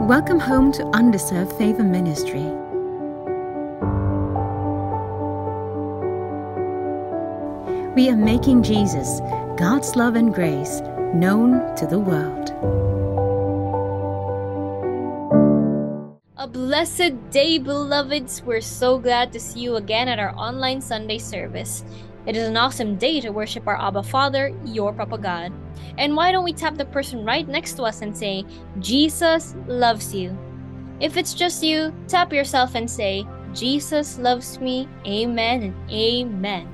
Welcome home to Undeserved Favor Ministry. We are making Jesus, God's love and grace, known to the world. A blessed day, beloveds. We're so glad to see you again at our online Sunday service. It is an awesome day to worship our Abba Father, your Papa God. And why don't we tap the person right next to us and say, Jesus loves you. If it's just you, tap yourself and say, Jesus loves me, amen and amen.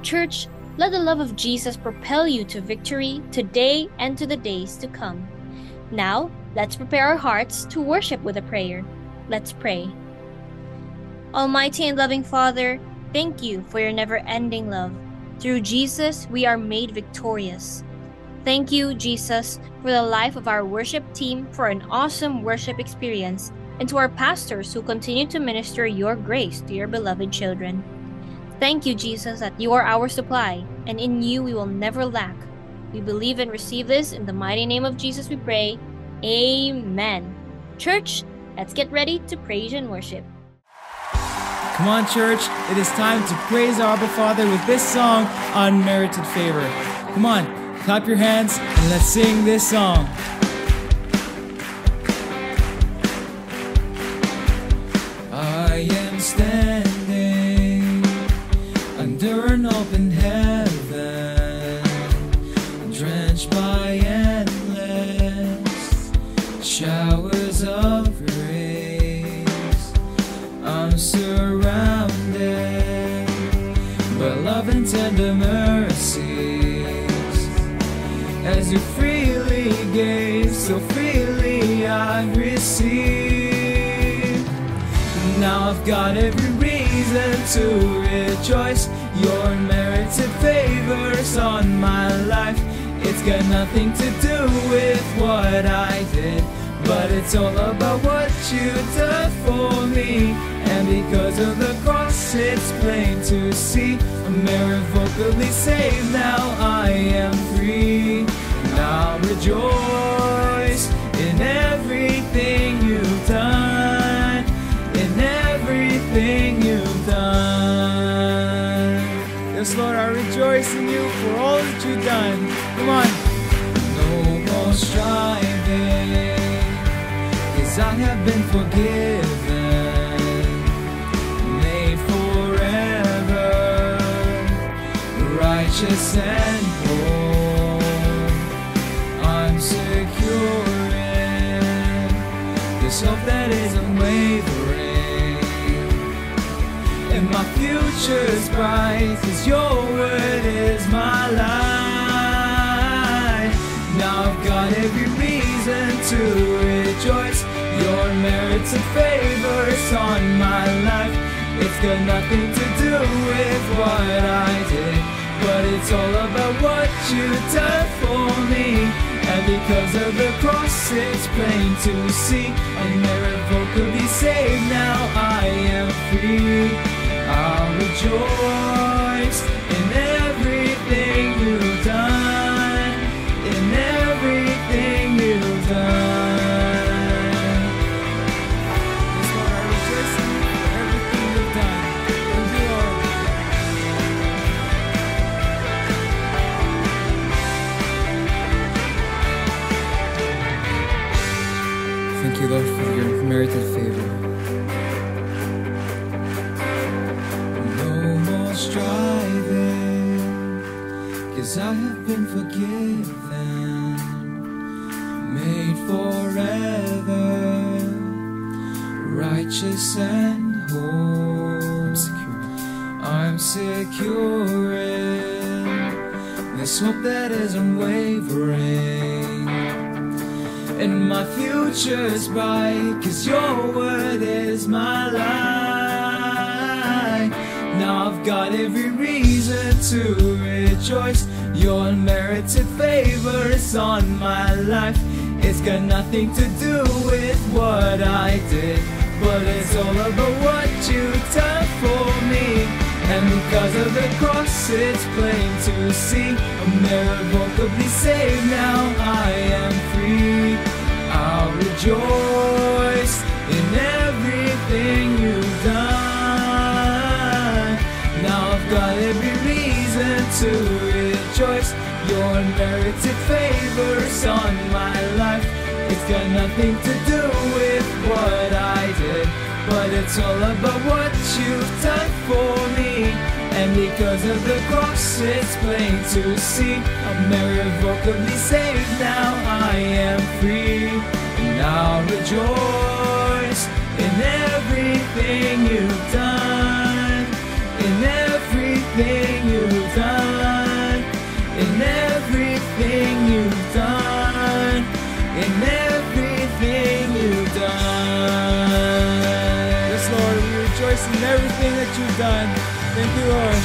Church, let the love of Jesus propel you to victory today and to the days to come. Now, let's prepare our hearts to worship with a prayer. Let's pray. Almighty and loving Father, thank you for your never-ending love. Through Jesus, we are made victorious. Thank you, Jesus, for the life of our worship team, for an awesome worship experience, and to our pastors who continue to minister your grace to your beloved children. Thank you, Jesus, that you are our supply, and in you we will never lack. We believe and receive this in the mighty name of Jesus we pray. Amen. Church, let's get ready to praise and worship. Come on, church. It is time to praise our Abba Father with this song, Unmerited Favor. Come on, clap your hands and let's sing this song. I am standing under an open heaven, drenched by endless showers of grace. I'm surrounded by love and tender mercies, as you freely gave, so freely I've received. Now I've got every reason to rejoice. Your merited favors on my life. It's got nothing to do with what I did, but it's all about what you did for me. And because of the cross, it's plain to see. I'm irrevocably saved, now I am free. Now rejoice in everything you've done, in everything you've done. Yes, Lord, I rejoice in you for all that you've done. Come on. No more striving, 'cause I have been forgiven, made forever, righteous and whole. I'm secure in this hope that is unwavering, and my future's bright, 'cause your word is my light. Now I've got every reason to rejoice. Your merits and favors on my life. It's got nothing to do with what I did, but it's all about what you done for me. And because of the cross, it's plain to see. I'm irrevocably saved, now I am free. I'll rejoice in everything you've done, in everything you've done. Yes, Lord, I rejoice in you for everything you've done. Thank you, Lord. Thank you, Lord, for your merited favor. No more striving, 'cause I have been forgiven, made forever, righteous and whole. I'm secure in this hope that is unwavering, and my future's bright, 'cause your word is my light. Now I've got every reason to rejoice. Your unmerited favors on my life. It's got nothing to do with what I did, but it's all about what you've done for me. And because of the cross, it's plain to see. I'm irrevocably saved, now I am free. I'll rejoice to rejoice. Your merited favors on my life. It's got nothing to do with what I did, but it's all about what you've done for me. And because of the cross, it's plain to see I'm irrevocably saved. Now I am free, and I'll rejoice in everything you've done, in everything you've done, in everything you've done, in everything you've done. Yes, Lord, we rejoice in everything that you've done. Thank you, Lord.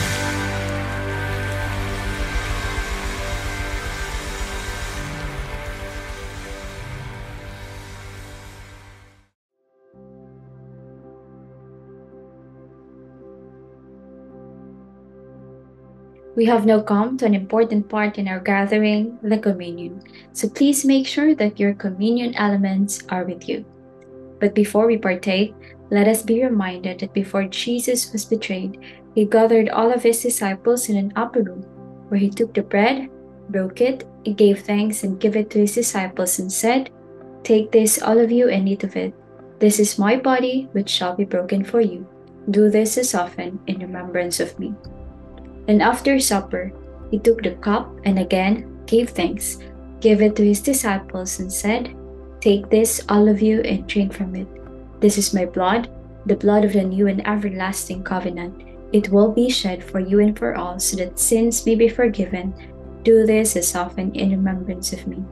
We have now come to an important part in our gathering, the communion. So please make sure that your communion elements are with you. But before we partake, let us be reminded that before Jesus was betrayed, he gathered all of his disciples in an upper room, where he took the bread, broke it, gave thanks, and gave it to his disciples and said, "Take this, all of you, and eat of it. This is my body, which shall be broken for you. Do this as often in remembrance of me." And after supper, he took the cup and again gave thanks, gave it to his disciples and said, "Take this, all of you, and drink from it. This is my blood, the blood of the new and everlasting covenant. It will be shed for you and for all, so that sins may be forgiven. Do this as often in remembrance of me."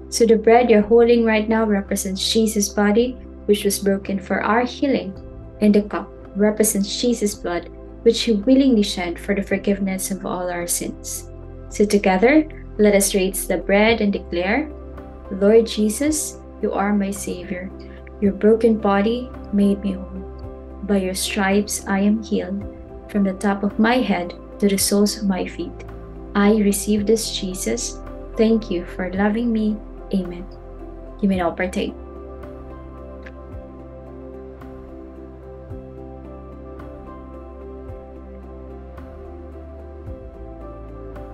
So the bread you're holding right now represents Jesus' body, which was broken for our healing, and the cup represents Jesus' blood, which he willingly shed for the forgiveness of all our sins. So together, let us raise the bread and declare, "Lord Jesus, you are my Savior. Your broken body made me whole. By your stripes I am healed. From the top of my head to the soles of my feet, I receive this, Jesus. Thank you for loving me. Amen." You may now partake.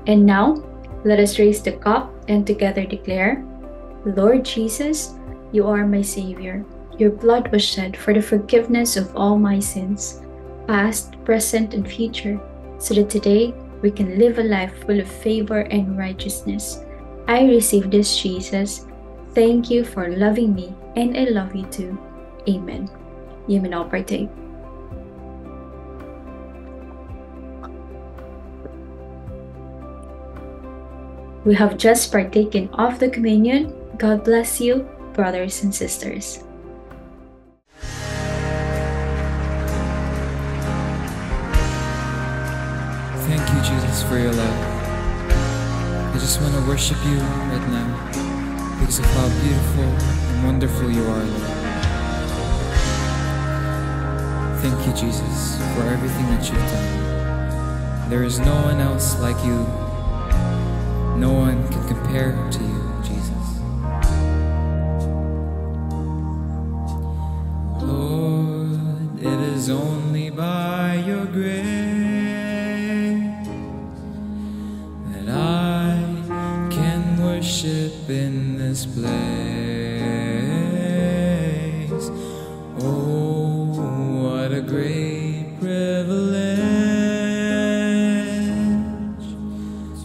And now, let us raise the cup and together declare, "Lord Jesus, you are my Savior. Your blood was shed for the forgiveness of all my sins, past, present, and future, so that today we can live a life full of favor and righteousness. I receive this, Jesus. Thank you for loving me, and I love you too. Amen." You may now partake. We have just partaken of the communion. God bless you, brothers and sisters. Thank you, Jesus, for your love. I just want to worship you right now because of how beautiful and wonderful you are, Lord. Thank you, Jesus, for everything that you've done. There is no one else like you. No one can compare to you, Jesus. Lord, it is only by your grace that I can worship in this place. Oh, what a great privilege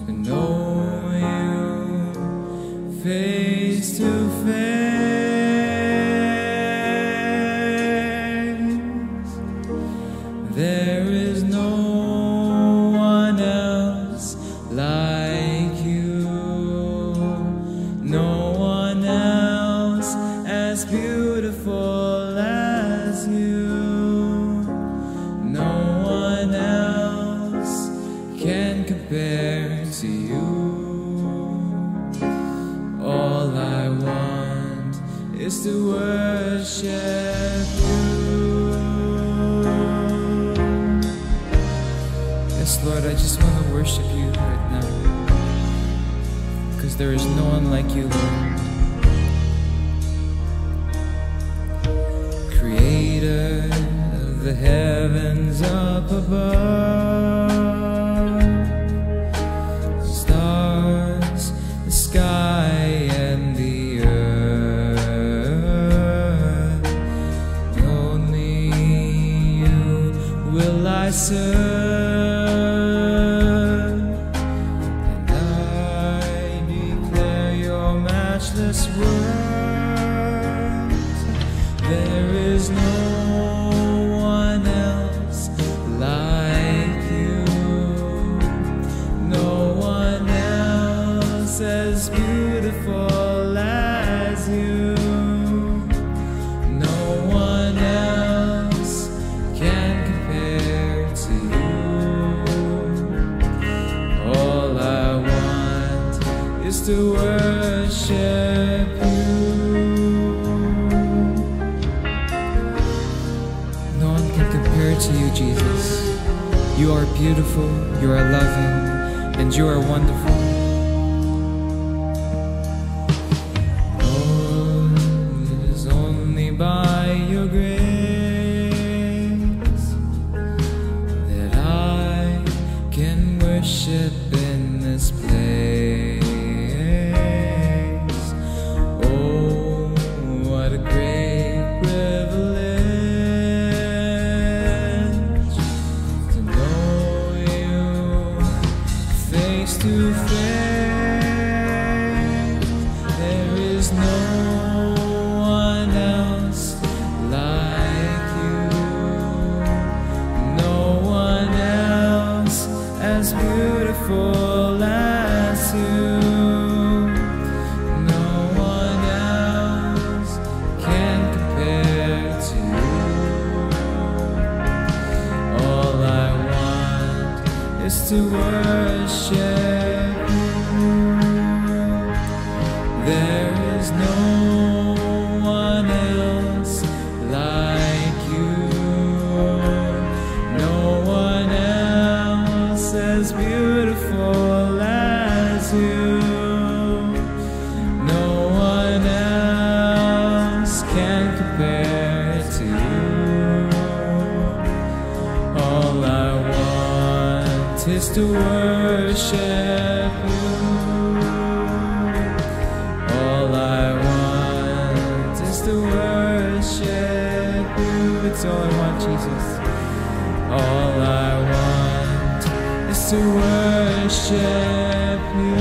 to know face to face. There is no one else like you, no one else as beautiful as you, no one else can compare to you. All I want is to worship you. Yes, Lord, I just want to worship you right now, because there is no one like you, Lord. Creator of the heavens up above serve, and I declare your matchless worth. There is no one else like you, no one else as beautiful as you. No one else can compare to you. All I want is to worship you. No one can compare to you, Jesus. You are beautiful, you are loving, and you are wonderful. Oh, it is only by your grace that I can worship in this place. Oh, what a great privilege to know you face to face. There is no one else like you, no one else as beautiful as you. No one else can compare to you. All I want is to worship you. There is no one else like you, no one else as beautiful as you. No one else can compare to you. All I want is to worship you. All I want is to worship you. It's all I want, Jesus. All I want is to worship you.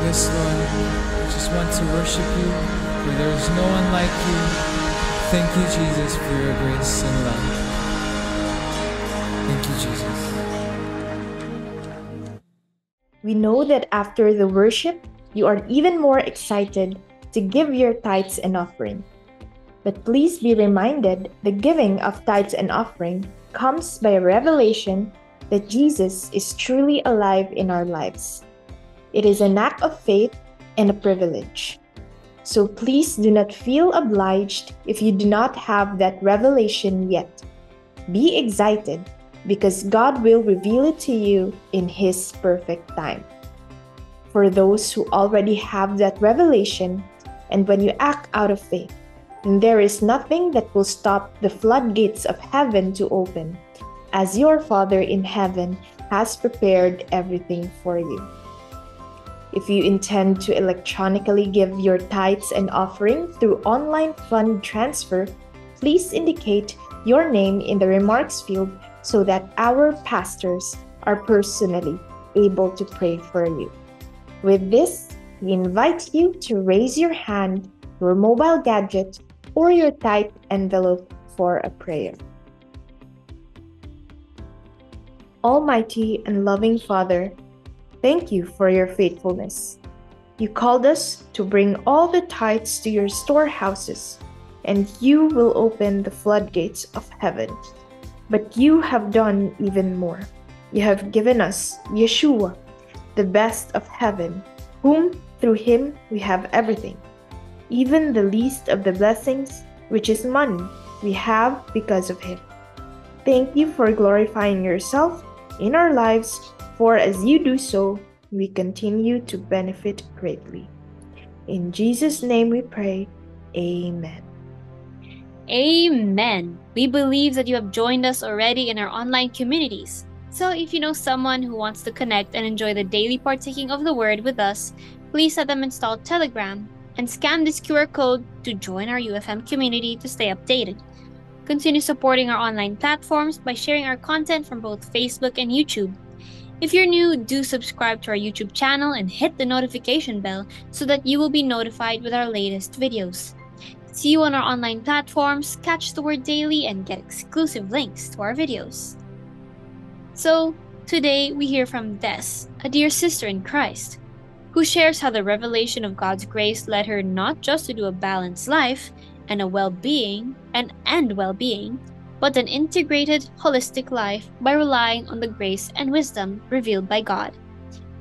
Yes, Lord, I just want to worship you, for there is no one like you. Thank you, Jesus, for your grace and love. Thank you, Jesus. We know that after the worship, you are even more excited to give your tithes and offering. But please be reminded the giving of tithes and offering comes by a revelation that Jesus is truly alive in our lives. It is an act of faith and a privilege. So please do not feel obliged if you do not have that revelation yet. Be excited because God will reveal it to you in His perfect time. For those who already have that revelation, and when you act out of faith, then there is nothing that will stop the floodgates of heaven to open, as your Father in heaven has prepared everything for you. If you intend to electronically give your tithes and offering through online fund transfer, please indicate your name in the remarks field so that our pastors are personally able to pray for you. With this, we invite you to raise your hand, your mobile gadget, or your tithe envelope for a prayer. Almighty and loving Father, thank you for your faithfulness. You called us to bring all the tithes to your storehouses, and you will open the floodgates of heaven. But you have done even more. You have given us Yeshua, the best of heaven, whom through him we have everything. Even the least of the blessings, which is money, we have because of him. Thank you for glorifying yourself in our lives, for as you do so, we continue to benefit greatly. In Jesus' name we pray, amen. Amen. We believe that you have joined us already in our online communities. So if you know someone who wants to connect and enjoy the daily partaking of the Word with us, please let them install Telegram and scan this QR code to join our UFM community to stay updated. Continue supporting our online platforms by sharing our content from both Facebook and YouTube. If you're new, do subscribe to our YouTube channel and hit the notification bell so that you will be notified with our latest videos. See you on our online platforms, catch the word daily, and get exclusive links to our videos. So, today we hear from Des, a dear sister in Christ, who shares how the revelation of God's grace led her not just to do a balanced life and a well-being, but an integrated, holistic life by relying on the grace and wisdom revealed by God.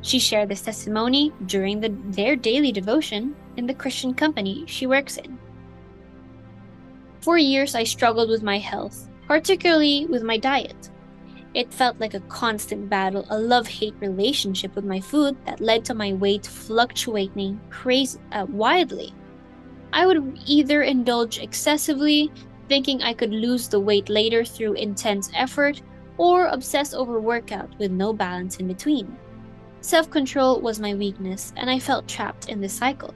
She shared this testimony during their daily devotion in the Christian company she works in. For years, I struggled with my health, particularly with my diet. It felt like a constant battle, a love-hate relationship with my food that led to my weight fluctuating wildly. I would either indulge excessively, thinking I could lose the weight later through intense effort, or obsess over workout with no balance in between. Self-control was my weakness, and I felt trapped in this cycle.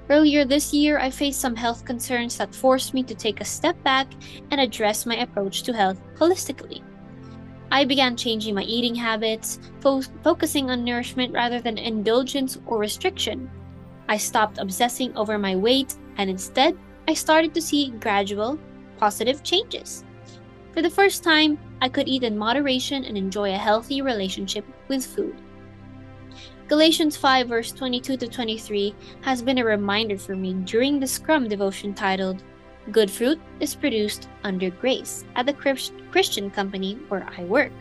Earlier this year, I faced some health concerns that forced me to take a step back and address my approach to health holistically. I began changing my eating habits, focusing on nourishment rather than indulgence or restriction. I stopped obsessing over my weight, and instead, I started to see gradual, positive changes. For the first time, I could eat in moderation and enjoy a healthy relationship with food. Galatians 5 verse 22 to 23 has been a reminder for me during the Scrum devotion titled, Good Fruit is Produced Under Grace at the Christian company where I work.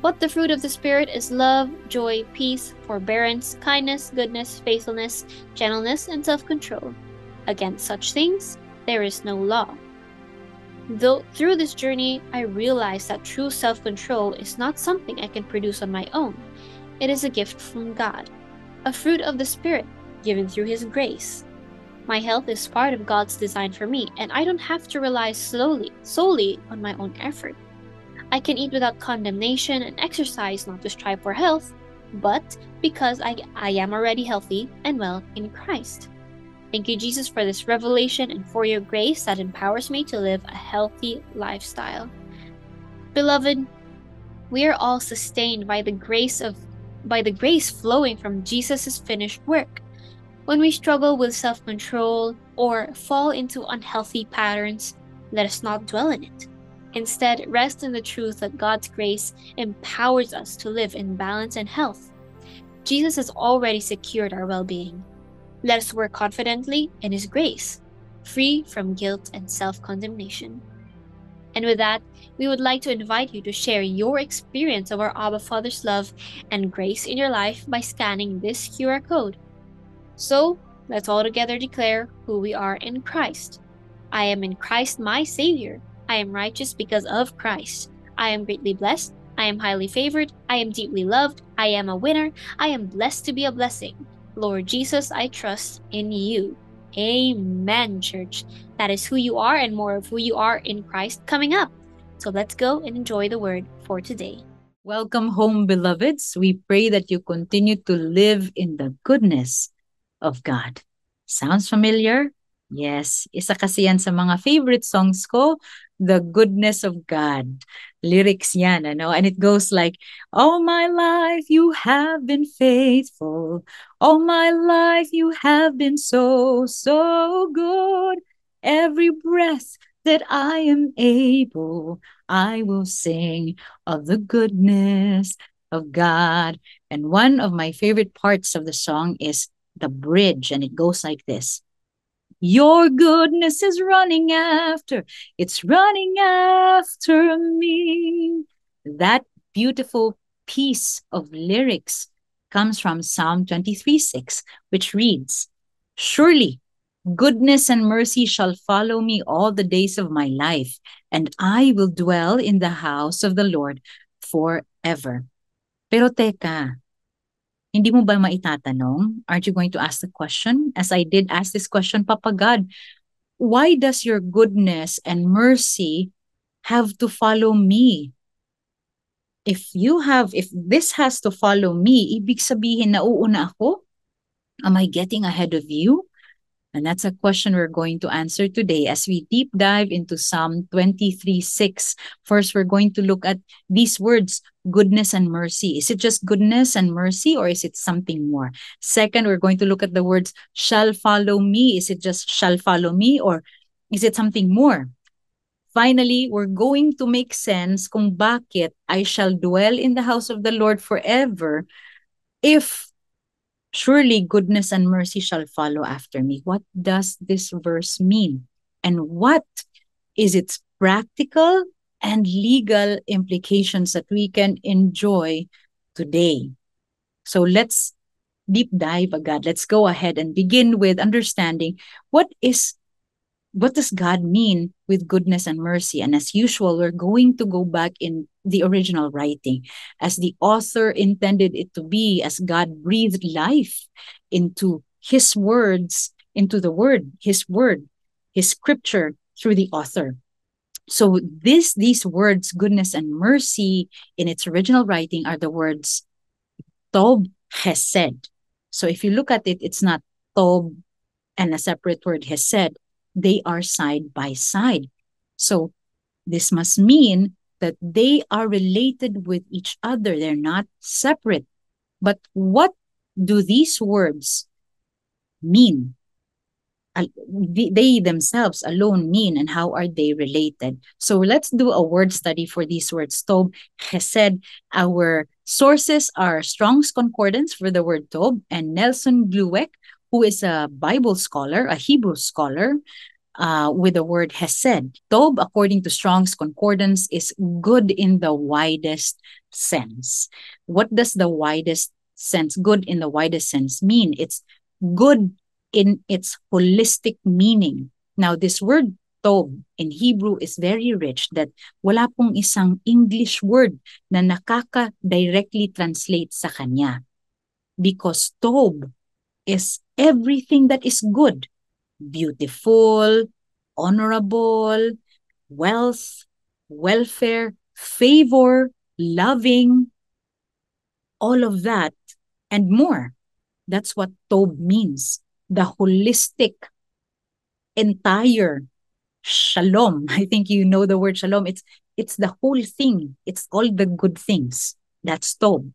But the fruit of the Spirit is love, joy, peace, forbearance, kindness, goodness, faithfulness, gentleness, and self-control. Against such things, there is no law. Though through this journey, I realized that true self-control is not something I can produce on my own. It is a gift from God, a fruit of the Spirit given through His grace. My health is part of God's design for me, and I don't have to rely solely on my own effort. I can eat without condemnation and exercise not to strive for health, but because I am already healthy and well in Christ. Thank you, Jesus, for this revelation and for your grace that empowers me to live a healthy lifestyle. Beloved, we are all sustained by the grace flowing from Jesus' finished work. When we struggle with self-control or fall into unhealthy patterns, let us not dwell in it. Instead, rest in the truth that God's grace empowers us to live in balance and health. Jesus has already secured our well-being. Let us work confidently in His grace, free from guilt and self-condemnation. And with that, we would like to invite you to share your experience of our Abba Father's love and grace in your life by scanning this QR code. So, let's all together declare who we are in Christ. I am in Christ my Savior. I am righteous because of Christ. I am greatly blessed. I am highly favored. I am deeply loved. I am a winner. I am blessed to be a blessing. Lord Jesus, I trust in you. Amen, church. That is who you are and more of who you are in Christ coming up. So let's go and enjoy the word for today. Welcome home, beloveds. We pray that you continue to live in the goodness of God. Sounds familiar? Yes, isa kasi yan sa mga favorite songs ko, The Goodness of God. Lyrics yan, ano? And it goes like, all my life you have been faithful. All my life you have been so, so good. Every breath that I am able, I will sing of the goodness of God. And one of my favorite parts of the song is the bridge, and it goes like this. Your goodness is running after, it's running after me. That beautiful piece of lyrics comes from Psalm 23:6, which reads, surely goodness and mercy shall follow me all the days of my life, and I will dwell in the house of the Lord forever. Pero teka, hindi mo ba maitatanong? Aren't you going to ask the question? As I did ask this question, Papa God, why does your goodness and mercy have to follow me? If this has to follow me, ibig sabihin na uuna ako? Am I getting ahead of you? And that's a question we're going to answer today as we deep dive into Psalm 23:6. First, we're going to look at these words, goodness and mercy. Is it just goodness and mercy, or is it something more? Second, we're going to look at the words shall follow me. Is it just shall follow me, or is it something more? Finally, we're going to make sense kung bakit I shall dwell in the house of the Lord forever if surely goodness and mercy shall follow after me. What does this verse mean? And what is its practical and legal implications that we can enjoy today? So let's deep dive agad. Let's go ahead and begin with understanding what does God mean with goodness and mercy? And as usual, we're going to go back in the original writing as the author intended it to be, as God breathed life into his words, into the word, his scripture through the author. So these words, goodness and mercy, in its original writing are the words Tob Chesed. So if you look at it, it's not Tob and a separate word Hesed. They are side by side. So this must mean that they are related with each other. They're not separate. But what do these words mean? They themselves alone mean, and how are they related? So let's do a word study for these words. Tob, Chesed. Our sources are Strong's Concordance for the word Tob and Nelson Glueck, who is a Bible scholar, a Hebrew scholar, with the word Hesed. Tob, according to Strong's Concordance, is good in the widest sense. What does the widest sense, good in the widest sense, mean? It's good in its holistic meaning. Now, this word Tob in Hebrew is very rich, that wala pong isang English word na nakaka-directly translate sa kanya. Because Tob is everything that is good, beautiful, honorable, wealth, welfare, favor, loving, all of that and more. That's what Tob means. The holistic, entire shalom. I think you know the word shalom. It's the whole thing. It's all the good things. That's Tob.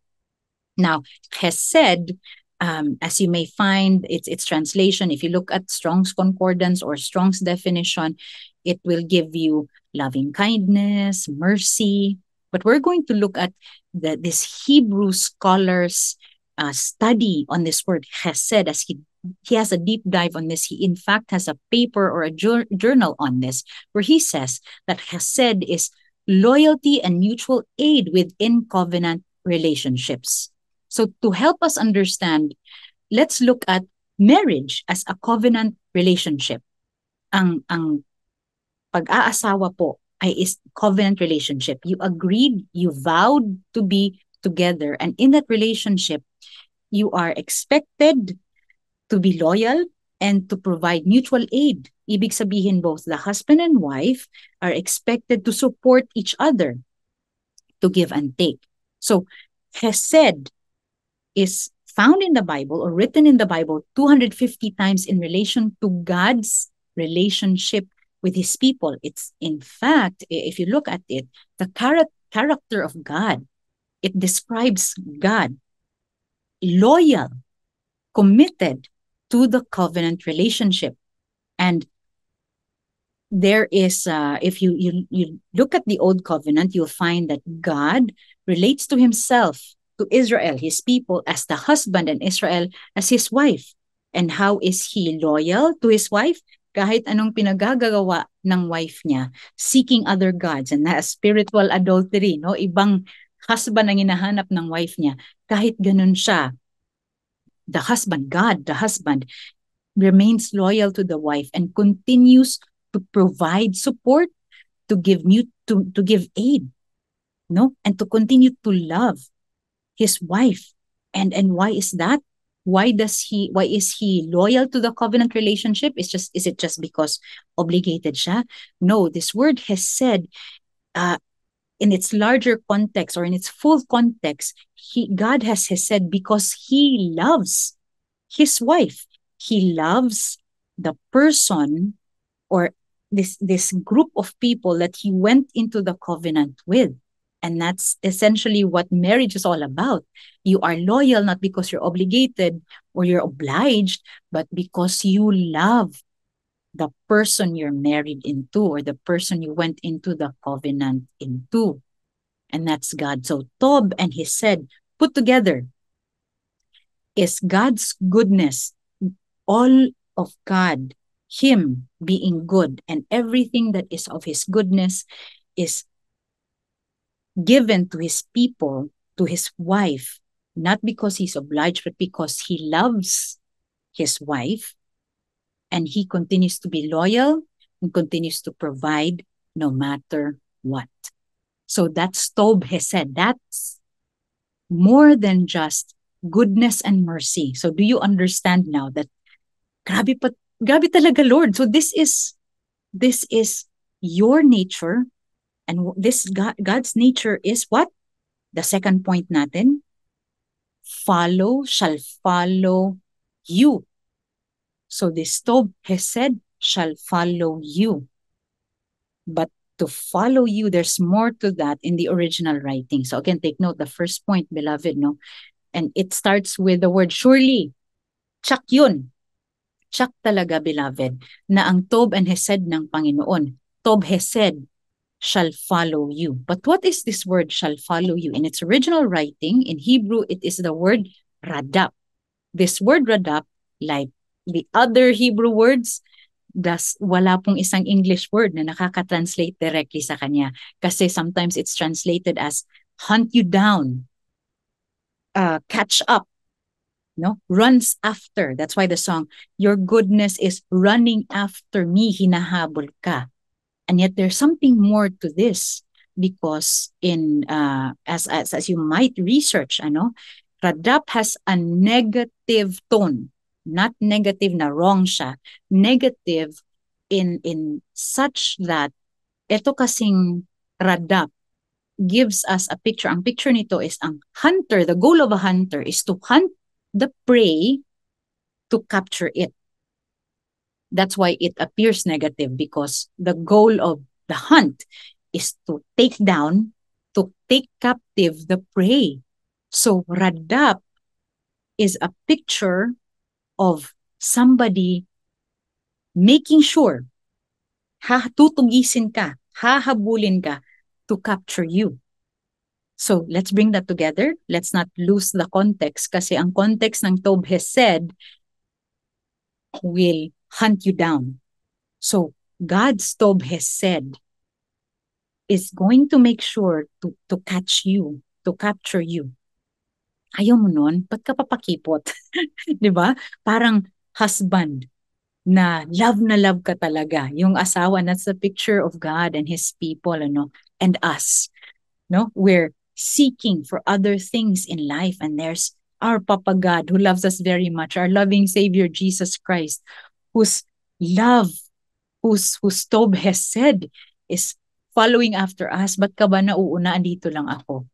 Now, Chesed, as you may find its translation, if you look at Strong's Concordance or Strong's definition, it will give you loving kindness, mercy. But we're going to look at this Hebrew scholar's study on this word Chesed, as he has a deep dive on this. He in fact has a paper or a journal on this, where he says that Chesed is loyalty and mutual aid within covenant relationships. So to help us understand, let's look at marriage as a covenant relationship. Ang pag-aasawa po ay is covenant relationship. You agreed, you vowed to be together, and in that relationship, you are expected to be loyal and to provide mutual aid. Ibig sabihin, both the husband and wife are expected to support each other, to give and take. So, Chesed is found in the Bible or written in the Bible 250 times in relation to God's relationship with his people. It's, in fact, if you look at it, the character of God. It describes God loyal, committed to the covenant relationship. And there is, if you look at the Old Covenant, you'll find that God relates to himself, to Israel, his people, as the husband, and Israel as his wife. And how is he loyal to his wife? Kahit anong pinagagawa ng wife niya, seeking other gods, and na spiritual adultery, no? Ibang husband ang hinahanap ng wife niya. Kahit ganun siya, the husband, God, the husband, remains loyal to the wife and continues to provide support, to give aid, no, and to continue to love his wife. And why is that? Why is he loyal to the covenant relationship? Is it just because obligated siya? No, this word Hesed, in its larger context or in its full context, God has Hesed because he loves his wife. He loves the person or this group of people that he went into the covenant with. And that's essentially what marriage is all about. You are loyal not because you're obligated or you're obliged, but because you love the person you're married into or the person you went into the covenant into. And that's God. So Tob and Hesed put together is God's goodness, all of God, Him being good, and everything that is of His goodness is given to His people, to His wife, not because He's obliged, but because He loves His wife, and He continues to be loyal and continues to provide no matter what. So that's Tob Hesed. That's more than just goodness and mercy. So do you understand now that grabe talaga, Lord. So this is your nature, and this God's nature is what? The second point natin, shall follow you. So this Tob Hesed shall follow you. But to follow you, there's more to that in the original writing. So again, take note, the first point, beloved, no? And it starts with the word surely. Tsak yun. Tsak talaga, beloved, na ang Tob and Hesed ng Panginoon. Tob Hesed shall follow you. But what is this word shall follow you? In its original writing, in Hebrew, it is the word radap. This word radap, like the other Hebrew words, wala pong isang English word na nakaka-translate directly sa kanya. Kasi sometimes it's translated as hunt you down, catch up, no? Runs after. That's why the song, your goodness is running after me, hinahabol ka. And yet there's something more to this, because in as you might research, radap has a negative tone. Not negative na wrong siya, negative in such that ito kasing radap gives us a picture. Ang picture nito is ang hunter, the goal of a hunter is to hunt the prey to capture it. That's why it appears negative, because the goal of the hunt is to take down, to take captive the prey. So radap is a picture of somebody making sure, tutugisin ka, hahabulin ka to capture you. So let's bring that together. Let's not lose the context, kasi ang context ng Tob Hesed will hunt you down. So God's Tob Hesed is going to make sure to catch you, to capture you. Ayaw mo nun, ba't ka papakipot? Diba? Parang husband na love ka talaga. Yung asawa, that's the picture of God and His people, and us. No? We're seeking for other things in life, and there's our Papa God who loves us very much, our loving Savior Jesus Christ, whose love, whose Tob Hesed is following after us. Ba't ka ba nauuna? Andito lang ako.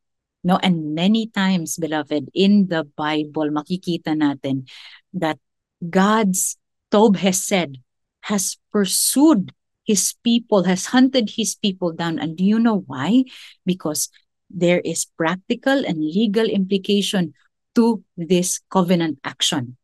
No, and many times, beloved, in the Bible, makikita natin that God's Tob Hesed has pursued His people, has hunted His people down. And do you know why? Because there is practical and legal implication to this covenant action.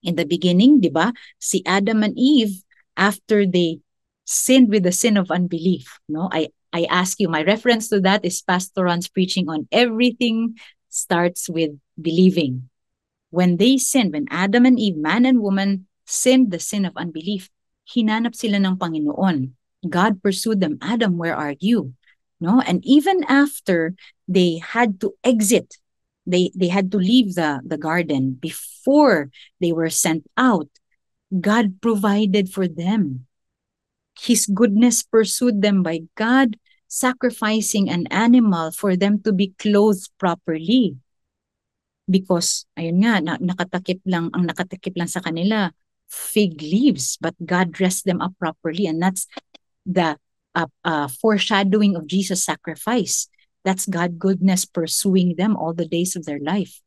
In the beginning, di ba, si Adam and Eve, after they sinned with the sin of unbelief, no, I ask you, my reference to that is Pastor Ron's preaching on everything starts with believing. When they sinned, when Adam and Eve, man and woman, sinned the sin of unbelief, hinanap sila ng Panginoon. God pursued them. Adam, where are you? No? And even after they had to exit, they had to leave the garden before they were sent out, God provided for them. His goodness pursued them by God sacrificing an animal for them to be clothed properly. Because, ayun nga, nakatakip lang sa kanila, fig leaves, but God dressed them up properly, and that's the foreshadowing of Jesus' sacrifice. That's God's goodness pursuing them all the days of their life.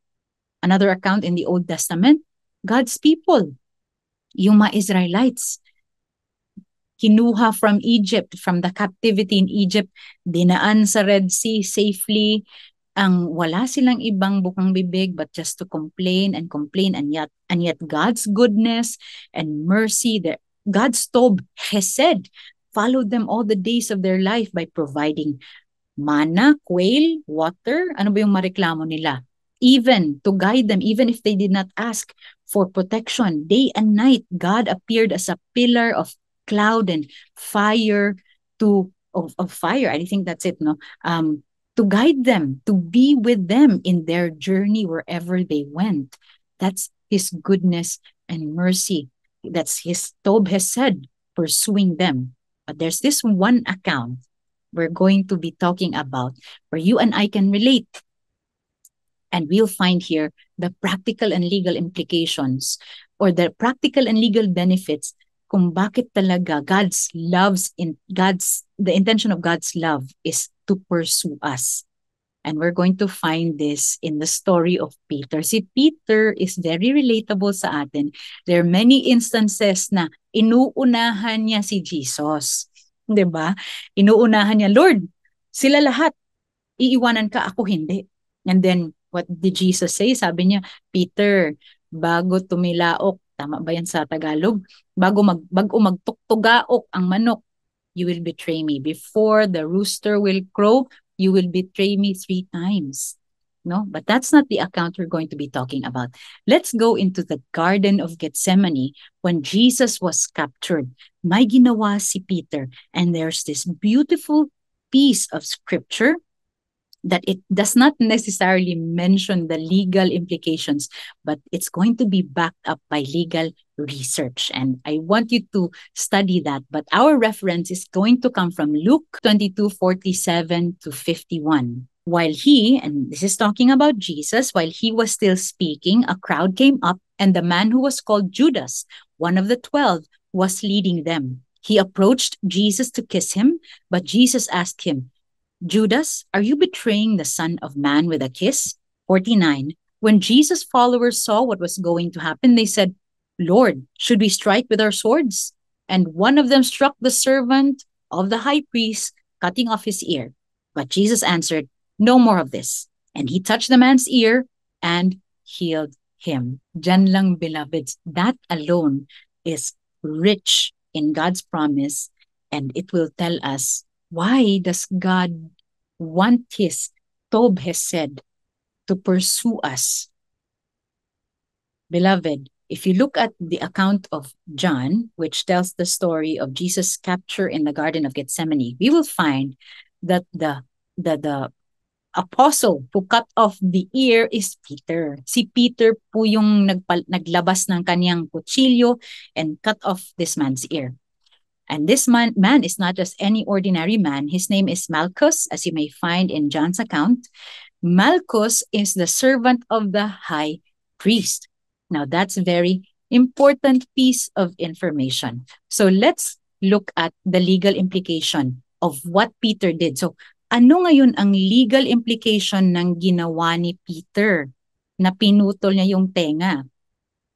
Another account in the Old Testament, God's people Yung mga Israelites, kinuha from Egypt, from the captivity in Egypt, dinaan sa Red Sea safely. Ang wala silang ibang bukang bibig but just to complain and complain, and yet God's goodness and mercy, God's tob hesed followed them all the days of their life by providing mana, quail, water. Ano ba yung mareklamo nila? Even to guide them, even if they did not ask for protection, day and night, God appeared as a pillar of cloud and fire of fire. I think that's it, no? To guide them, to be with them in their journey wherever they went. That's His goodness and mercy. That's His Tob Hesed pursuing them. But there's this one account we're going to be talking about where you and I can relate. And we'll find here the practical and legal implications or the practical and legal benefits kung bakit talaga the intention of God's love is to pursue us. And we're going to find this in the story of Peter. Si Peter is very relatable sa atin. There are many instances na inuunahan niya si Jesus. 'Di ba? Inuunahan niya, Lord, sila lahat, iiwanan ka, ako hindi. And then, what did Jesus say? Sabi niya, Peter, bago tumilaok, tama ba yan sa Tagalog? Bago magtuktugaok ang manok, you will betray me. Before the rooster will crow, you will betray me 3 times. No? But that's not the account we're going to be talking about. Let's go into the Garden of Gethsemane when Jesus was captured. May ginawa si Peter, and there's this beautiful piece of scripture that it does not necessarily mention the legal implications, but it's going to be backed up by legal research. And I want you to study that. But our reference is going to come from Luke 22:47 to 51. While he, and this is talking about Jesus, while he was still speaking, a crowd came up, and the man who was called Judas, one of the 12, was leading them. He approached Jesus to kiss him, but Jesus asked him, Judas, are you betraying the Son of Man with a kiss? 49. When Jesus' followers saw what was going to happen, they said, Lord, should we strike with our swords? And one of them struck the servant of the high priest, cutting off his ear. But Jesus answered, no more of this. And he touched the man's ear and healed him. Diyan lang, beloveds, that alone is rich in God's promise, and it will tell us, why does God want His Tob Hesed to pursue us? Beloved, if you look at the account of John, which tells the story of Jesus' capture in the Garden of Gethsemane, we will find that the apostle who cut off the ear is Peter. Si Peter po yung naglabas ng kanyang kutsilyo and cut off this man's ear. And this man is not just any ordinary man. His name is Malchus, as you may find in John's account. Malchus is the servant of the high priest. Now, that's a very important piece of information. So let's look at the legal implication of what Peter did. So, ano ngayon ang legal implication ng ginawa ni Peter na pinutol niya yung tenga?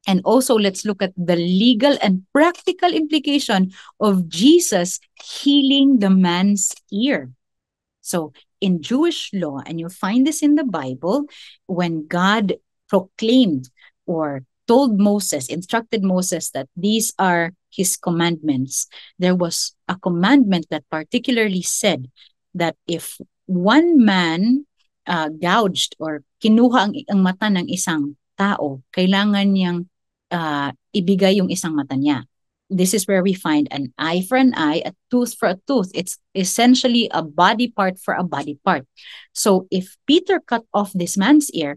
And also, let's look at the legal and practical implication of Jesus healing the man's ear. So, in Jewish law, and you'll find this in the Bible, when God proclaimed or told Moses, instructed Moses that these are his commandments, there was a commandment that particularly said that if one man gouged or kinuha ang mata ng isang tao, kailangan niyang ibigay yung isang mata niya. This is where we find an eye for an eye, a tooth for a tooth. It's essentially a body part for a body part. So if Peter cut off this man's ear,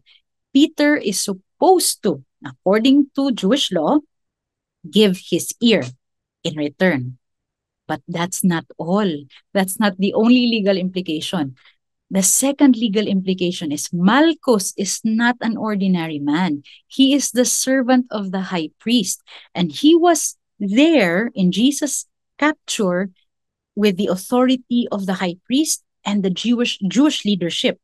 Peter is supposed to, according to Jewish law, give his ear in return. But that's not all. That's not the only legal implication. The second legal implication is Malchus is not an ordinary man. He is the servant of the high priest. And he was there in Jesus' capture with the authority of the high priest and the Jewish leadership.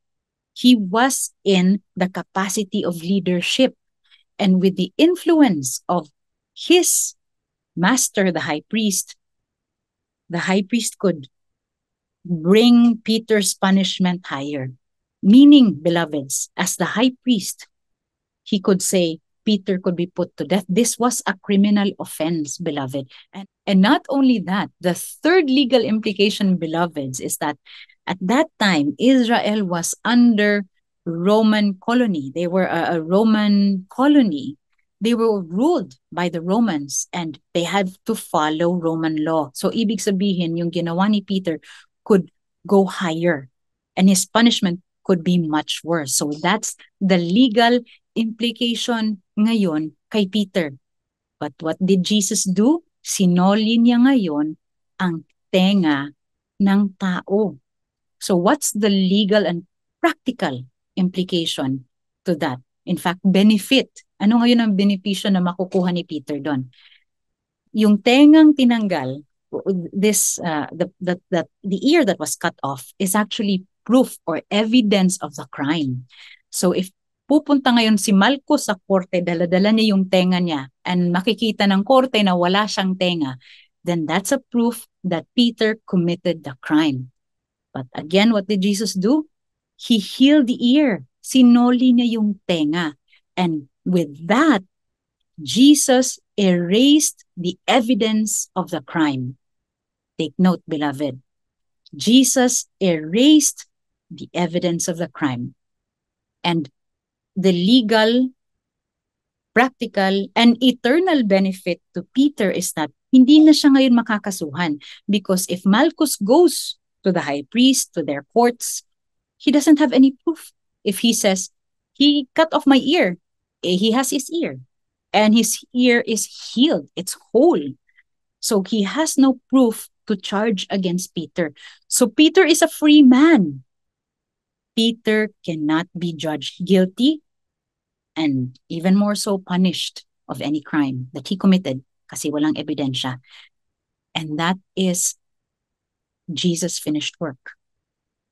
He was in the capacity of leadership. And with the influence of his master, the high priest could bring Peter's punishment higher. Meaning, beloveds, as the high priest, he could say Peter could be put to death. This was a criminal offense, beloved. And not only that, the third legal implication, beloveds, is that at that time, Israel was under Roman colony. They were a Roman colony. They were ruled by the Romans and they had to follow Roman law. So ibig sabihin, yung ginawa ni Peter could go higher and his punishment could be much worse. So that's the legal implication ngayon kay Peter. But what did Jesus do? Sinoli niya ngayon ang tenga ng tao. So what's the legal and practical implication to that? In fact, benefit. Ano ngayon ang benepisyo na makukuha ni Peter doon? Yung tengang tinanggal, the ear that was cut off is actually proof or evidence of the crime. So if pupunta ngayon si Malco sa korte, dala-dala niya yung tenga niya, and makikita ng korte na wala siyang tenga, then that's a proof that Peter committed the crime. But again, what did Jesus do? He healed the ear. Sinoli niya yung tenga. And with that, Jesus erased the evidence of the crime. Take note, beloved. Jesus erased the evidence of the crime. And the legal, practical, and eternal benefit to Peter is that hindi na siya ngayon makakasuhan. Because if Malchus goes to the high priest, to their courts, he doesn't have any proof. If he says, he cut off my ear, he has his ear, and his ear is healed, it's whole. So he has no proof to charge against Peter. So Peter is a free man. Peter cannot be judged guilty and even more so punished of any crime that he committed kasi walang ebidensya. And that is Jesus' finished work.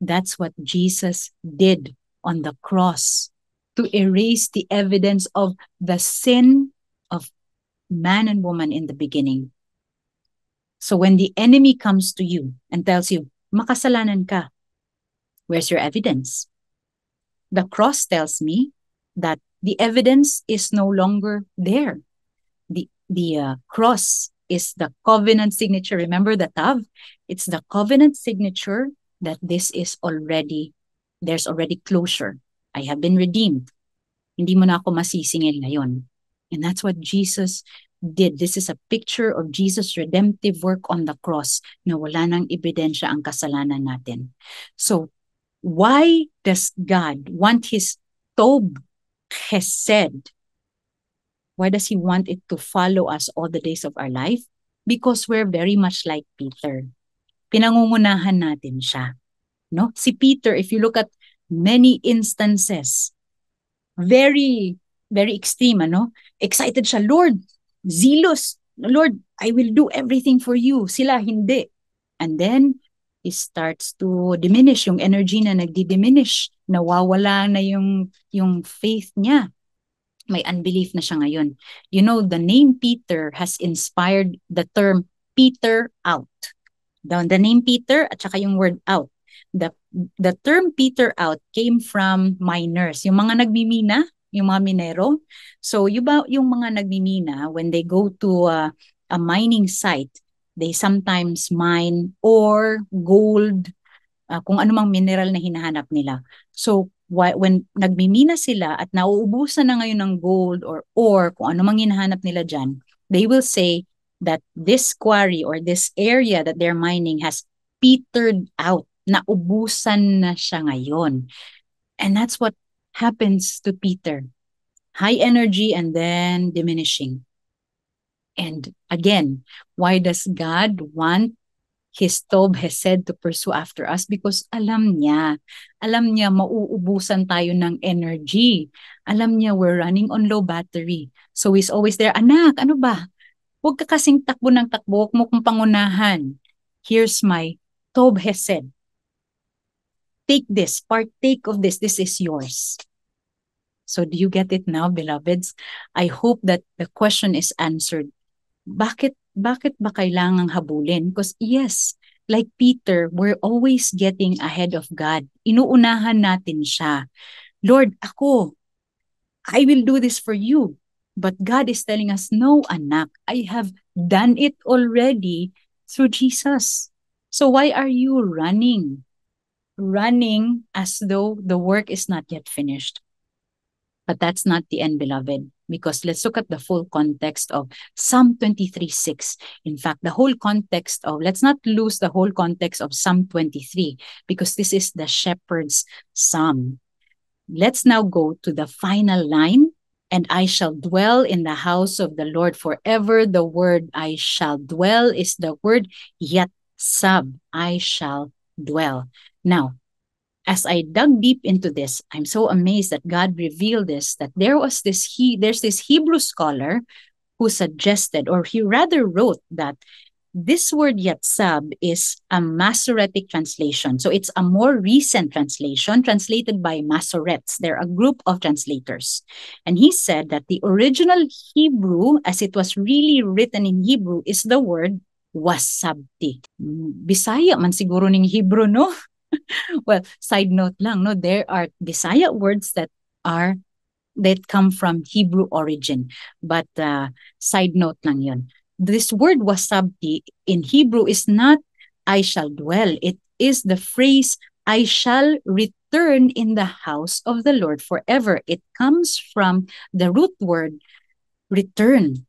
That's what Jesus did on the cross to erase the evidence of the sin of man and woman in the beginning. So when the enemy comes to you and tells you, makasalanan ka, where's your evidence? The cross tells me that the evidence is no longer there. The cross is the covenant signature. Remember the tav? It's the covenant signature that there's already closure. I have been redeemed. Hindi mo na ako masisingil ngayon. And that's what Jesus did. This is a picture of Jesus' redemptive work on the cross na wala nang ebidensya ang kasalanan natin. So, why does God want his Tob Chesed? Why does he want it to follow us all the days of our life? Because we're very much like Peter. Pinangungunahan natin siya. No? Si Peter, if you look at many instances, very, very extreme, excited siya, Lord, zealous, Lord, I will do everything for you. Sila, hindi. And then, he starts to diminish, yung energy na nagdi-diminish, nawawala na yung faith niya. May unbelief na siya ngayon. You know, the name Peter has inspired the term Peter out. The name Peter at saka yung word out. The term Peter out came from miners. Yung mga nagmimina, yung mga minero. So yung mga nagmimina, when they go to a mining site, they sometimes mine ore, gold, kung anumang mineral na hinahanap nila. So when nagmimina sila at nauubusan na ngayon ng gold or ore, kung anumang hinahanap nila dyan, they will say that this quarry or this area that they're mining has petered out. Naubusan na siya ngayon. And that's what happens to Peter. High energy and then diminishing. And again, why does God want his Tob Chesed to pursue after us? Because alam niya mauubusan tayo ng energy. Alam niya we're running on low battery. So he's always there, anak, ano ba? Huwag ka kasing takbo ng takbo, huwag mo kong pangunahan. Here's my Tob Chesed. Take this, partake of this is yours. So do you get it now, beloveds? I hope that the question is answered. Bakit bakit ba kailangang habulin? Because yes, like Peter, we're always getting ahead of God. Inuunahan natin siya. Lord, I will do this for you. But God is telling us, no, anak, I have done it already through Jesus. So why are you running? Running as though the work is not yet finished. But that's not the end, beloved, because let's look at the full context of Psalm 23:6. In fact, let's not lose the whole context of Psalm 23, because this is the shepherd's psalm. Let's now go to the final line. And I shall dwell in the house of the Lord forever. The word I shall dwell is the word yatsab. I shall dwell. Now, as I dug deep into this, I'm so amazed that God revealed this, that there's this Hebrew scholar who suggested, or he rather wrote, that this word yatsab is a Masoretic translation. So it's a more recent translation translated by Masoretes. They're a group of translators. And he said that the original Hebrew, as it was really written in Hebrew, is the word wasabti. Bisaya man siguro ning Hebrew, no? Well, side note lang, no, there are Bisaya words that come from Hebrew origin. But side note lang yun. This word wasabti in Hebrew is not I shall dwell. It is the phrase I shall return in the house of the Lord forever. It comes from the root word return.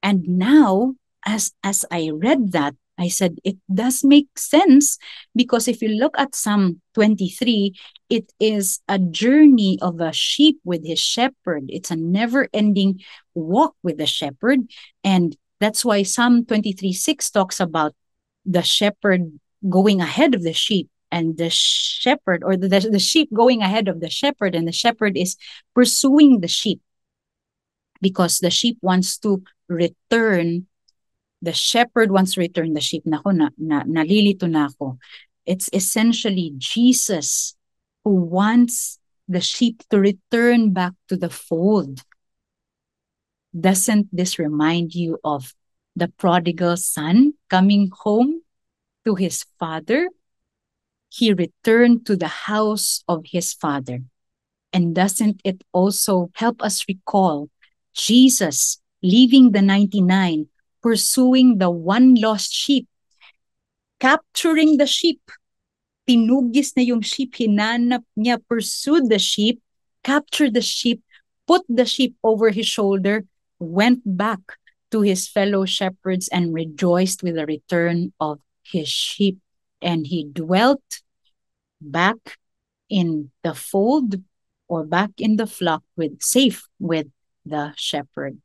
And now, as I read that, I said, it does make sense, because if you look at Psalm 23, it is a journey of a sheep with his shepherd. It's a never-ending walk with the shepherd. And that's why Psalm 23:6 talks about the shepherd going ahead of the sheep, and the shepherd, or the sheep going ahead of the shepherd, and the shepherd is pursuing the sheep, because the sheep wants to return. The shepherd wants to return the sheep. Nalilito na ako. It's essentially Jesus who wants the sheep to return back to the fold. Doesn't this remind you of the prodigal son coming home to his father? He returned to the house of his father. And doesn't it also help us recall Jesus leaving the 99, pursuing the one lost sheep, capturing the sheep? Tinugis na yung sheep, hinanap niya, pursued the sheep, captured the sheep, put the sheep over his shoulder, went back to his fellow shepherds and rejoiced with the return of his sheep. And he dwelt back in the fold, or back in the flock, safe with the shepherd.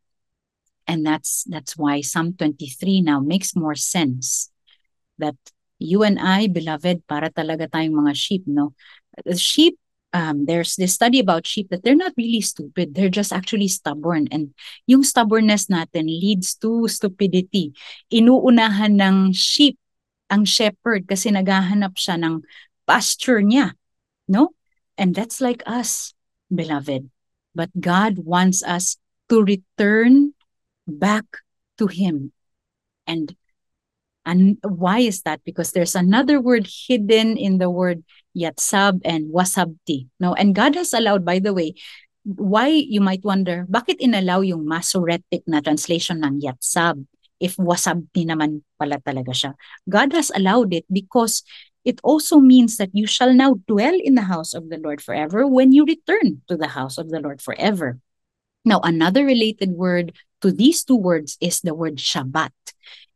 And that's why Psalm 23 now makes more sense. That you and I, beloved, para talaga tayong mga sheep, no? The sheep, there's this study about sheep that they're not really stupid. They're just actually stubborn. And yung stubbornness natin leads to stupidity. Inuunahan ng sheep ang shepherd kasi naghahanap siya ng pasture niya, no? And that's like us, beloved. But God wants us to return back to him. And why is that? Because there's another word hidden in the word yatsab and wasabti. No? And God has allowed, by the way, why you might wonder, bakit inallow yung Masoretic na translation ng yatsab if wasabti naman pala talaga siya? God has allowed it because it also means that you shall now dwell in the house of the Lord forever when you return to the house of the Lord forever. Now, another related word to these two words is the word Shabbat.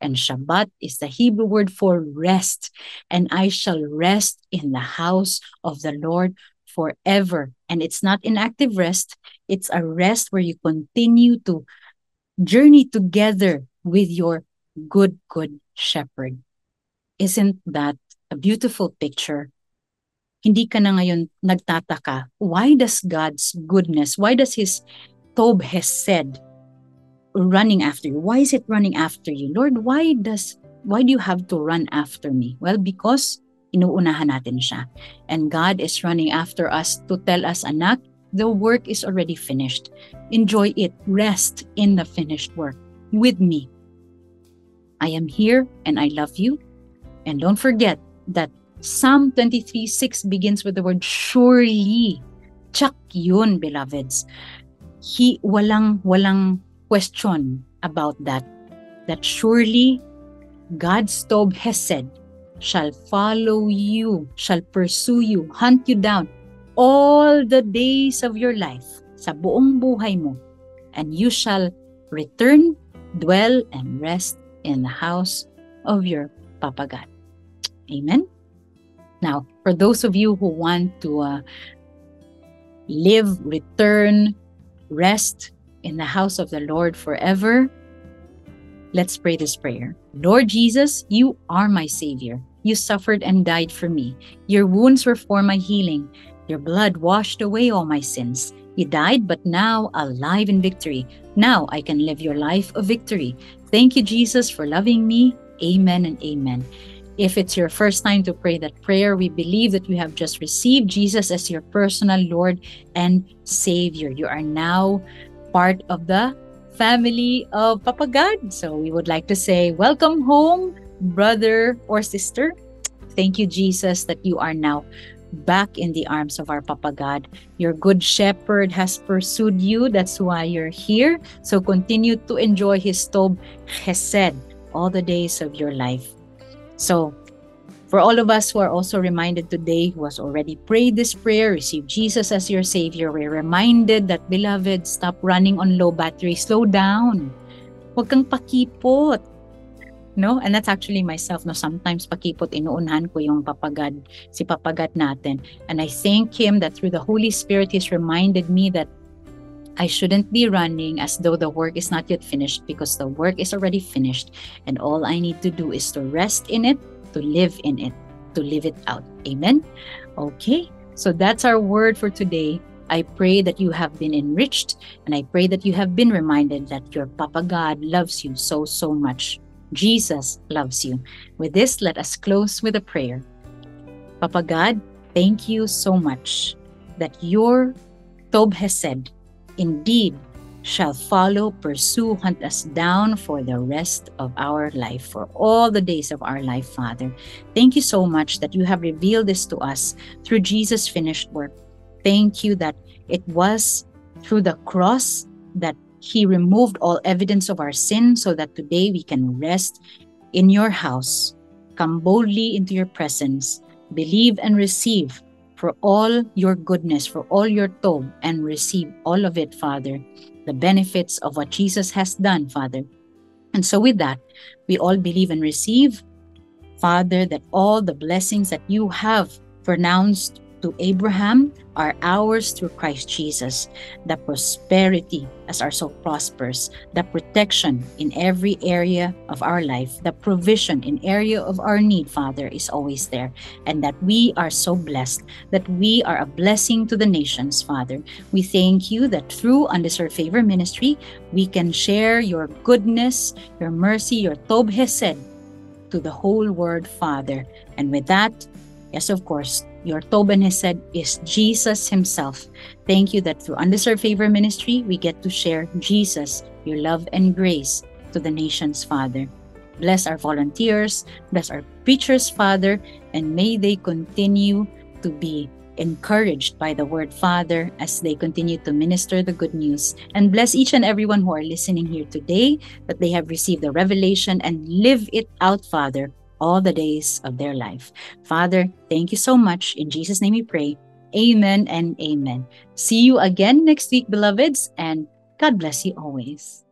And Shabbat is the Hebrew word for rest. And I shall rest in the house of the Lord forever. And it's not inactive rest. It's a rest where you continue to journey together with your good shepherd. Isn't that a beautiful picture? Hindi ka na ngayon nagtataka. Why does God's goodness, why does his Tob Hesed running after you? Why is it running after you? Lord, why do you have to run after me? Well, because inuunahan natin siya. And God is running after us to tell us, anak, the work is already finished. Enjoy it. Rest in the finished work with me. I am here and I love you. And don't forget that Psalm 23:6 begins with the word surely. Tsak yun, beloveds. Walang question about that. That surely God's Tob Hesed shall follow you, shall pursue you, hunt you down all the days of your life, sa buong buhay mo. And you shall return, dwell, and rest in the house of your Papa God. Amen? Now, for those of you who want to live, return, rest in the house of the Lord forever, let's pray this prayer. Lord Jesus, you are my Savior. You suffered and died for me. Your wounds were for my healing. Your blood washed away all my sins. You died, but now alive in victory. Now I can live your life of victory. Thank you, Jesus, for loving me. Amen and amen. If it's your first time to pray that prayer, we believe that you have just received Jesus as your personal Lord and Savior. You are now part of the family of Papa God. So we would like to say, welcome home, brother or sister. Thank you, Jesus, that you are now back in the arms of our Papa God. Your good shepherd has pursued you. That's why you're here. So continue to enjoy his Tob Chesed all the days of your life. So for all of us who are also reminded today, who has already prayed this prayer, received Jesus as your Savior, we're reminded that, beloved, stop running on low battery. Slow down. Huwag kang pakipot. No? And that's actually myself. No? Sometimes pakipot, inuunhan ko yung papagad, si papagad natin. And I thank Him that through the Holy Spirit, He's reminded me that I shouldn't be running as though the work is not yet finished, because the work is already finished. And all I need to do is to rest in it, to live in it, to live it out. Amen? Okay, so that's our word for today. I pray that you have been enriched, and I pray that you have been reminded that your Papa God loves you so, so much. Jesus loves you. With this, let us close with a prayer. Papa God, thank you so much that your Tob Hesed indeed shall follow, pursue, hunt us down for the rest of our life, for all the days of our life, Father. Thank you so much that you have revealed this to us through Jesus' finished work. Thank you that it was through the cross that He removed all evidence of our sin, so that today we can rest in your house, come boldly into your presence, believe and receive for all your goodness, for all your Tob, and receive all of it, Father, the benefits of what Jesus has done, Father. And so with that, we all believe and receive, Father, that all the blessings that you have pronounced to Abraham are ours through Christ Jesus. The prosperity as our soul prospers, the protection in every area of our life, the provision in area of our need, Father, is always there. And that we are so blessed, that we are a blessing to the nations, Father. We thank you that through Undeserved Favor Ministry, we can share your goodness, your mercy, your Tob Hesed to the whole world, Father. And with that, yes, of course, your Tob Hesed is Jesus Himself. Thank you that through Undeserved Favor Ministry, we get to share Jesus, your love and grace to the nations, Father. Bless our volunteers, bless our preachers, Father, and may they continue to be encouraged by the word, Father, as they continue to minister the good news. And bless each and everyone who are listening here today, that they have received the revelation and live it out, Father, all the days of their life. Father, thank you so much. In Jesus' name we pray. Amen and amen. See you again next week, beloveds, and God bless you always.